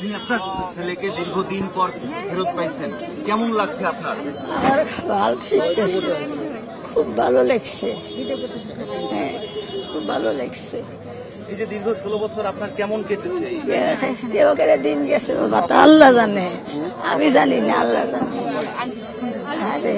আপনি আপনার ছেলেকে দীর্ঘদিন পর ফেরত পাইছেন, কেমন লাগছে আপনার? আমার ভালো লাগতেছে, খুব ভালো লাগছে। হ্যাঁ, খুব ভালো লাগছে। এই যে দীর্ঘ 16 বছর আপনার কেমন কেটেছে? দেবকের দিন গেছে বাবা, তা আল্লাহ জানে, আমি জানি না, আল্লাহ জানে। আরে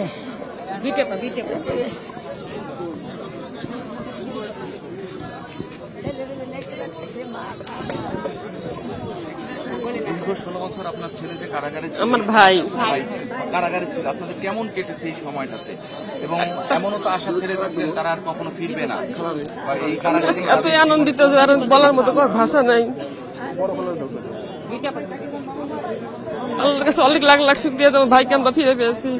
দীর্ঘ 16 বছর আপনার ছেলে যে কারাগারে ছিল, আমার ভাই কারাগারে ছিল, আপনাদের কেমন কেটেছে এই সময়টাতে? এবং এমনও তো আশা ছেড়ে দিয়েছিলেন তারা আর কখনো ফিরবে না, বা এই কারাগারে এতই আনন্দিত যে আর বলার মতো কোনো ভাষা নাই। আল্লাহর কাছে অনেক লাখ লাখ শুকরিয়া যে আমার ভাইকে আমরা ফিরে পেয়েছি,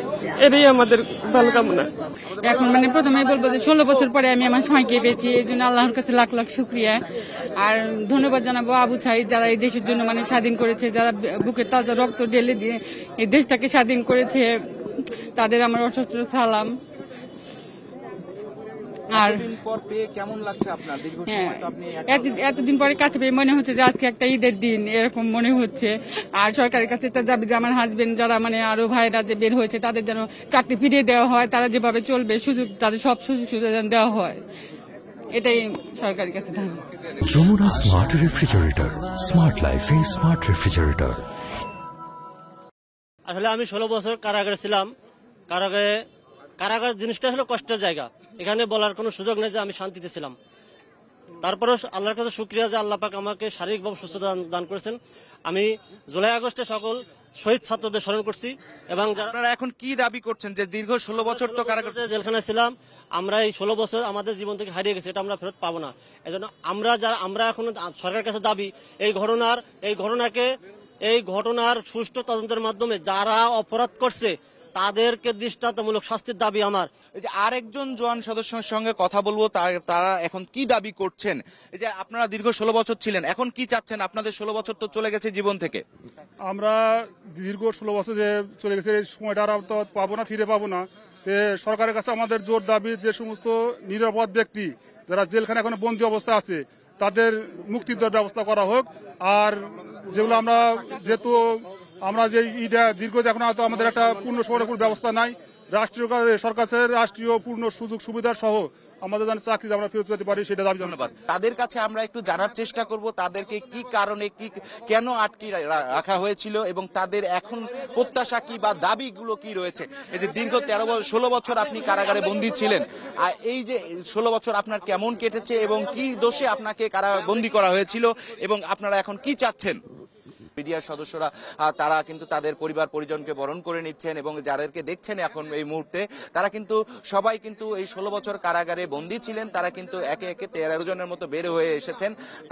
এটাই আমাদের ভালো কামনা। এখন মানে প্রথমেই বলবো যে 16 বছর পরে আমি আমার স্বামীকে পেয়েছি, এই জন্য আল্লাহর কাছে লাখ লাখ শুক্রিয়া। আর ধন্যবাদ জানাবো আবু ছাইদ, যারা এই দেশের জন্য মানে স্বাধীন করেছে, যারা বুকের তাজা রক্ত ঢেলে দিয়ে এই দেশটাকে স্বাধীন করেছে, তাদের আমার অসহস্র সালাম। আর এতদিন পর পেয়ে কেমন লাগছে আপনার? দীর্ঘ হ্যাঁ, সময় তো আপনি এতদিন পরে কাছে পেয়ে মনে হচ্ছে যে আজকে একটা ঈদের দিন, এরকম মনে হচ্ছে। আর সরকারের কাছে একটা দাবি যে আমার হাজবেন্ড যারা মানে আরো ভাইরা যে বের হয়েছে তাদের যেন চাকরি ফিরিয়ে দেওয়া হয়, তারা যেভাবে চলবে সুযোগ, তাদের সব সুযোগ সুবিধা যেন দেওয়া হয়, এটাই সরকারের কাছে দাবি। যমুনা স্মার্ট রেফ্রিজারেটর, স্মার্ট লাইফে স্মার্ট রেফ্রিজারেটর। আসলে আমি 16 বছর কারাগারে ছিলাম। কারাগার জিনিসটা হলো কষ্টের জায়গা, এখানে বলার কোনো সুযোগ নেই যে আমি শান্তিতে ছিলাম। তারপরেও আল্লাহর কাছে শুকরিয়া যে আল্লাহ পাক আমাকে শারীরিকভাবে সুস্থতা দান করেছেন। আমি জুলাই আগস্টে সকল শহীদ ছাত্রদের স্মরণ করছি এবং যারা আপনারা এখন কি দাবি করছেন যে দীর্ঘ 16 বছর তো কারাগারে জেলখানায় ছিলাম, আমরা এই 16 বছর আমাদের জীবন থেকে হারিয়ে গেছে, এটা আমরা ফেরত পাবো না। এজন্য আমরা এখন সরকারের কাছে দাবি এই ঘটনার সুষ্ঠু তদন্তের মাধ্যমে যারা অপরাধ করছে তাদেরকে দৃষ্টান্তমূলক শাস্তির দাবি আমার। এই যে আরেকজন জওয়ান সদস্যের সঙ্গে কথা বলবো, তারা এখন কি দাবি করছেন? এই যে আপনারা দীর্ঘ 16 বছর ছিলেন, এখন কি চাচ্ছেন? আপনাদের 16 বছর তো চলে গেছে জীবন থেকে। আমরা দীর্ঘ 16 বছর যে চলে গেছে, এই সময়টা আর তো পাবো না, ফিরে পাবো না। সরকারের কাছে আমাদের জোর দাবি যে সমস্ত নিরাপদ ব্যক্তি যারা জেলখানে এখন বন্দী অবস্থা আছে তাদের মুক্তির ব্যবস্থা করা হোক। আর যেগুলো আমরা যেহেতু আমরা যে দীর্ঘ এখন তো আমাদের একটা পূর্ণ শহরের ব্যবস্থা নাই, রাষ্ট্রীয় সরকারের রাষ্ট্রীয় পূর্ণ সুযোগ সুবিধা সহ আমাদের যেন চাকরি আমরা ফেরত পেতে পারি, সেটা দাবি। ধন্যবাদ। তাদের কাছে আমরা একটু জানার চেষ্টা করব তাদেরকে কি কারণে কেন আটকে রাখা হয়েছিল এবং তাদের এখন প্রত্যাশা কি বা দাবিগুলো কি রয়েছে। এই যে দীর্ঘ 16 বছর আপনি কারাগারে বন্দী ছিলেন, আর এই যে 16 বছর আপনার কেমন কেটেছে এবং কি দোষে আপনাকে কারাবন্দী করা হয়েছিল এবং আপনারা এখন কি চাচ্ছেন? মিডিয়ার সদস্যরা তারা কিন্তু তাদের পরিবার পরিজনকে বরণ করে নিচ্ছেন এবং যাদেরকে দেখছেন এখন এই মুহূর্তে তারা কিন্তু সবাই কিন্তু এই 16 বছর কারাগারে বন্দী ছিলেন, তারা কিন্তু একে একে 13 জনের মতো বের হয়ে এসেছেন।